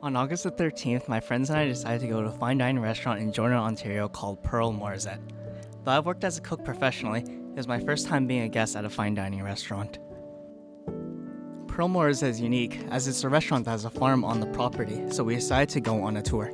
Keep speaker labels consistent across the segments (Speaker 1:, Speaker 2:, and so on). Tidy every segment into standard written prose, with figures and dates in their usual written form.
Speaker 1: On August the 13th, my friends and I decided to go to a fine dining restaurant in Jordan, Ontario called Pearl Morissette. Though I've worked as a cook professionally, it was my first time being a guest at a fine dining restaurant. Pearl Morissette is unique as it's a restaurant that has a farm on the property, so we decided to go on a tour.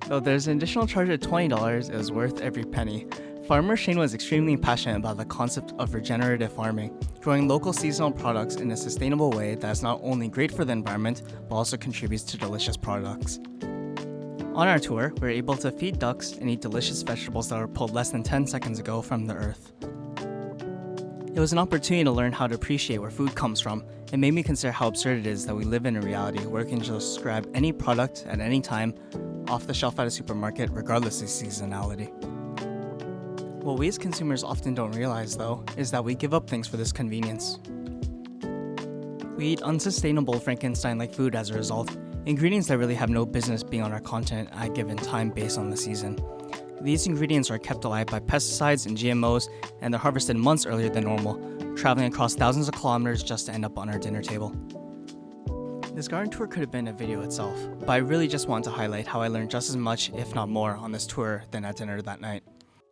Speaker 1: Though there's an additional charge of $20, it was worth every penny. Farmer Shane was extremely passionate about the concept of regenerative farming, growing local seasonal products in a sustainable way that is not only great for the environment, but also contributes to delicious products. On our tour, we were able to feed ducks and eat delicious vegetables that were pulled less than 10 seconds ago from the earth. It was an opportunity to learn how to appreciate where food comes from. It made me consider how absurd it is that we live in a reality where we can just grab any product at any time off the shelf at a supermarket, regardless of seasonality. What we as consumers often don't realize, though, is that we give up things for this convenience. We eat unsustainable Frankenstein-like food as a result, ingredients that really have no business being on our continent at a given time based on the season. These ingredients are kept alive by pesticides and GMOs, and they're harvested months earlier than normal, traveling across thousands of kilometers just to end up on our dinner table. This garden tour could have been a video itself, but I really just want to highlight how I learned just as much, if not more, on this tour than at dinner that night.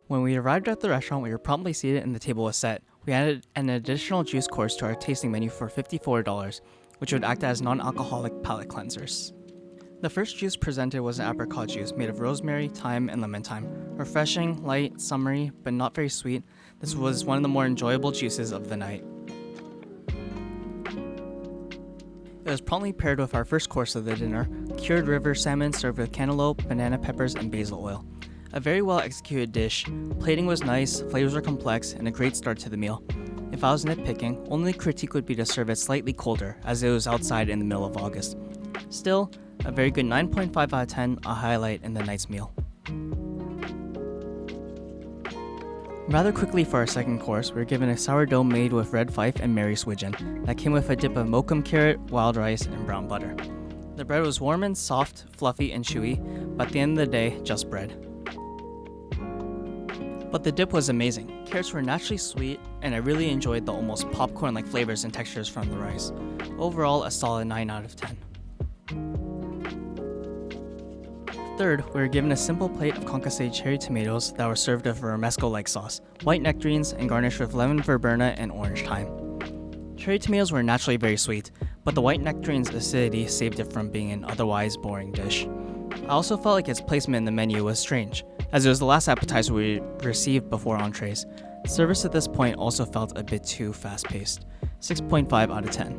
Speaker 1: When we arrived at the restaurant, we were promptly seated and the table was set. We added an additional juice course to our tasting menu for $54, which would act as non-alcoholic palate cleansers. The first juice presented was an apricot juice made of rosemary, thyme, and lemon thyme. Refreshing, light, summery, but not very sweet, this was one of the more enjoyable juices of the night. It was promptly paired with our first course of the dinner, cured river salmon served with cantaloupe, banana peppers, and basil oil. A very well executed dish, plating was nice, flavors were complex, and a great start to the meal. If I was nitpicking, only critique would be to serve it slightly colder, as it was outside in the middle of August. Still, a very good 9.5 out of 10, a highlight in the night's meal. Rather quickly for our second course, we were given a sourdough made with red fife and Mary Swidgen that came with a dip of mokum carrot, wild rice, and brown butter. The bread was warm and soft, fluffy and chewy, but at the end of the day, just bread. But the dip was amazing. Carrots were naturally sweet, and I really enjoyed the almost popcorn-like flavors and textures from the rice. Overall, a solid 9 out of 10. Third, we were given a simple plate of concassé cherry tomatoes that were served with a romesco-like sauce, white nectarines, and garnished with lemon verbena and orange thyme. Cherry tomatoes were naturally very sweet, but the white nectarines' acidity saved it from being an otherwise boring dish. I also felt like its placement in the menu was strange, as it was the last appetizer we received before entrees. Service at this point also felt a bit too fast-paced, 6.5 out of 10.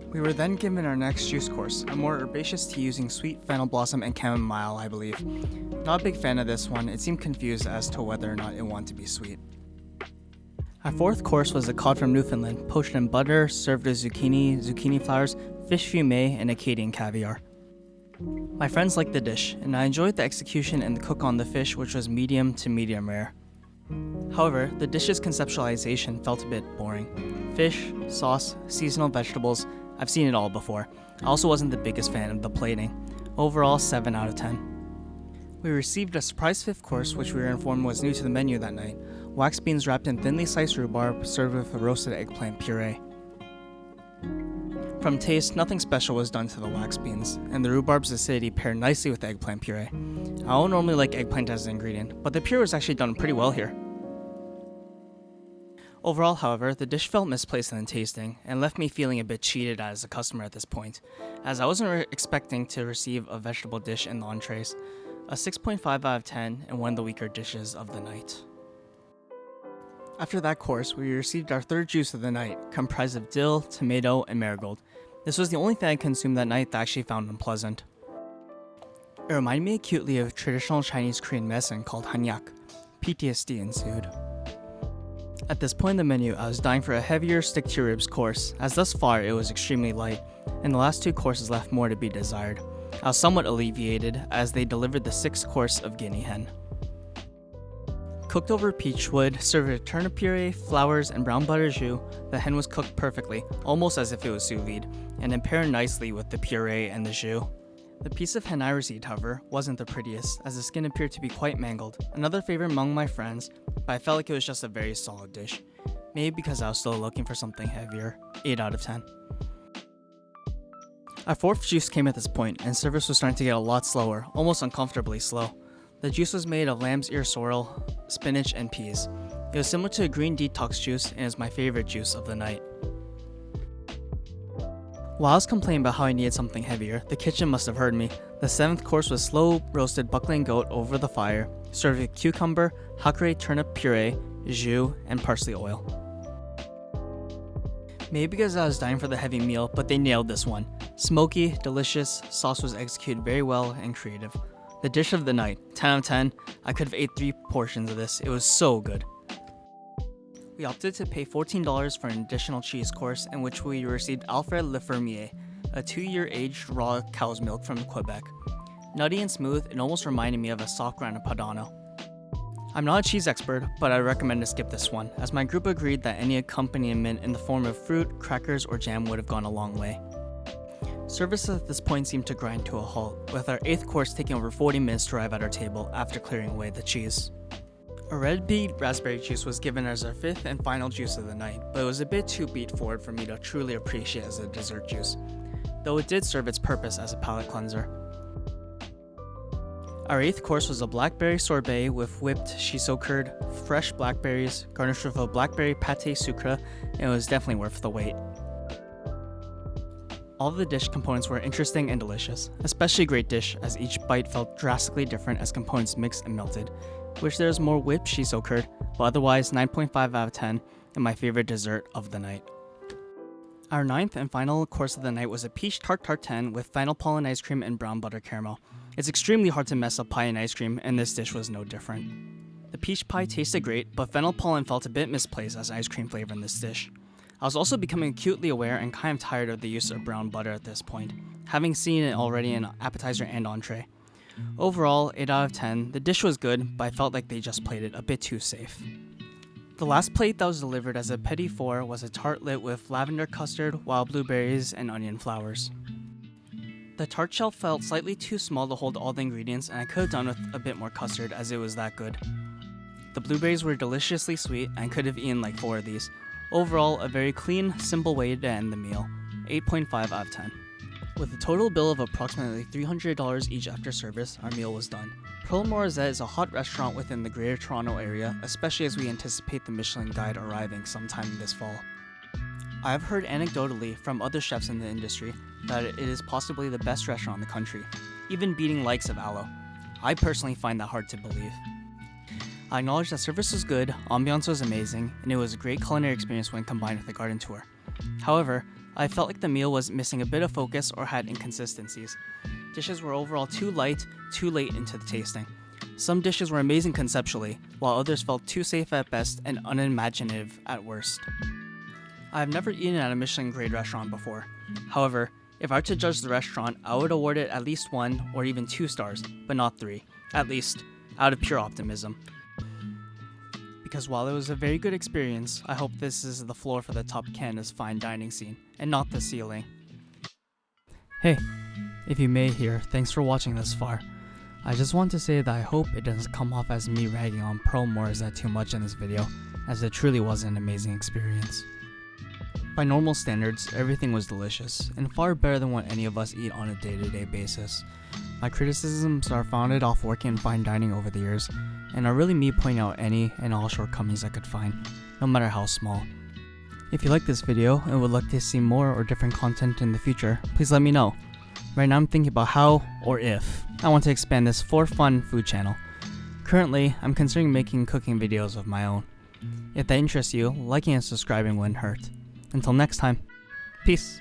Speaker 1: We were then given our next juice course, a more herbaceous tea using sweet fennel blossom and chamomile, I believe. Not a big fan of this one, it seemed confused as to whether or not it wanted to be sweet. Our fourth course was a cod from Newfoundland, poached in butter, served with zucchini flowers, fish fumet, and Acadian caviar. My friends liked the dish, and I enjoyed the execution and the cook on the fish, which was medium to medium rare. However, the dish's conceptualization felt a bit boring. Fish, sauce, seasonal vegetables, I've seen it all before. I also wasn't the biggest fan of the plating. Overall, 7 out of 10. We received a surprise fifth course, which we were informed was new to the menu that night. Wax beans wrapped in thinly sliced rhubarb, served with a roasted eggplant puree. From taste, nothing special was done to the wax beans, and the rhubarb's acidity paired nicely with the eggplant puree. I don't normally like eggplant as an ingredient, but the puree was actually done pretty well here. Overall, however, the dish felt misplaced in the tasting, and left me feeling a bit cheated as a customer at this point, as I wasn't expecting to receive a vegetable dish in the entrees. A 6.5 out of 10, and one of the weaker dishes of the night. After that course, we received our third juice of the night, comprised of dill, tomato, and marigold. This was the only thing I consumed that night that I actually found unpleasant. It reminded me acutely of traditional Chinese Korean medicine called hanyak. PTSD ensued. At this point in the menu, I was dying for a heavier stick-to-ribs course, as thus far it was extremely light, and the last two courses left more to be desired. I was somewhat alleviated as they delivered the sixth course of guinea hen. Cooked over peach wood, served with turnip puree, flowers, and brown butter jus, the hen was cooked perfectly, almost as if it was sous vide, and then paired nicely with the puree and the jus. The piece of hen I received, however, wasn't the prettiest, as the skin appeared to be quite mangled. Another favorite among my friends, but I felt like it was just a very solid dish. Maybe because I was still looking for something heavier. 8 out of 10. Our fourth juice came at this point, and service was starting to get a lot slower, almost uncomfortably slow. The juice was made of lamb's ear sorrel, spinach, and peas. It was similar to a green detox juice and is my favorite juice of the night. While I was complaining about how I needed something heavier, the kitchen must have heard me. The 7th course was slow roasted buckling goat over the fire, served with cucumber, hackeré turnip puree, jus, and parsley oil. Maybe because I was dying for the heavy meal, but they nailed this one. Smoky, delicious, sauce was executed very well and creative. The dish of the night, 10 out of 10. I could have ate 3 portions of this, it was so good. We opted to pay $14 for an additional cheese course in which we received Alfred Le Fermier, a 2-year aged raw cow's milk from Quebec. Nutty and smooth, it almost reminded me of a soft Grana Padano. I'm not a cheese expert, but I recommend to skip this one, as my group agreed that any accompaniment in the form of fruit, crackers, or jam would have gone a long way. Service at this point seemed to grind to a halt, with our 8th course taking over 40 minutes to arrive at our table after clearing away the cheese. A red beet raspberry juice was given as our 5th and final juice of the night, but it was a bit too beet forward for me to truly appreciate as a dessert juice, though it did serve its purpose as a palate cleanser. Our 8th course was a blackberry sorbet with whipped shiso curd, fresh blackberries, garnished with a blackberry pâté sucre, and it was definitely worth the wait. All of the dish components were interesting and delicious, especially a great dish as each bite felt drastically different as components mixed and melted. Wish there was more whipped shiso curd, but otherwise 9.5 out of 10 and my favorite dessert of the night. Our 9th and final course of the night was a peach tart tartine with fennel pollen ice cream and brown butter caramel. It's extremely hard to mess up pie and ice cream, and this dish was no different. The peach pie tasted great, but fennel pollen felt a bit misplaced as ice cream flavor in this dish. I was also becoming acutely aware and kind of tired of the use of brown butter at this point, having seen it already in appetizer and entree. Overall, 8 out of 10, the dish was good, but I felt like they just played it a bit too safe. The last plate that was delivered as a petit four was a tart lit with lavender custard, wild blueberries, and onion flowers. The tart shell felt slightly too small to hold all the ingredients, and I could have done with a bit more custard as it was that good. The blueberries were deliciously sweet and could have eaten like 4 of these. Overall, a very clean, simple way to end the meal, 8.5 out of 10. With a total bill of approximately $300 each after service, our meal was done. Pearl Morissette is a hot restaurant within the Greater Toronto area, especially as we anticipate the Michelin Guide arriving sometime this fall. I have heard anecdotally from other chefs in the industry that it is possibly the best restaurant in the country, even beating likes of Alo. I personally find that hard to believe. I acknowledge that service was good, ambiance was amazing, and it was a great culinary experience when combined with a garden tour. However, I felt like the meal was missing a bit of focus or had inconsistencies. Dishes were overall too light, too late into the tasting. Some dishes were amazing conceptually, while others felt too safe at best and unimaginative at worst. I have never eaten at a Michelin grade restaurant before. However, if I were to judge the restaurant, I would award it at least 1 or even 2 stars, but not 3, at least, out of pure optimism. Because while it was a very good experience, I hope this is the floor for the Top Canada's fine dining scene, and not the ceiling. Hey, if you made here, thanks for watching this far. I just want to say that I hope it doesn't come off as me ragging on Pearl Morissette too much in this video, as it truly was an amazing experience. By normal standards, everything was delicious, and far better than what any of us eat on a day-to-day basis. My criticisms are founded off working in fine dining over the years, and are really me pointing out any and all shortcomings I could find, no matter how small. If you like this video and would like to see more or different content in the future, please let me know. Right now I'm thinking about how, or if, I want to expand this for fun food channel. Currently, I'm considering making cooking videos of my own. If that interests you, liking and subscribing wouldn't hurt. Until next time, peace.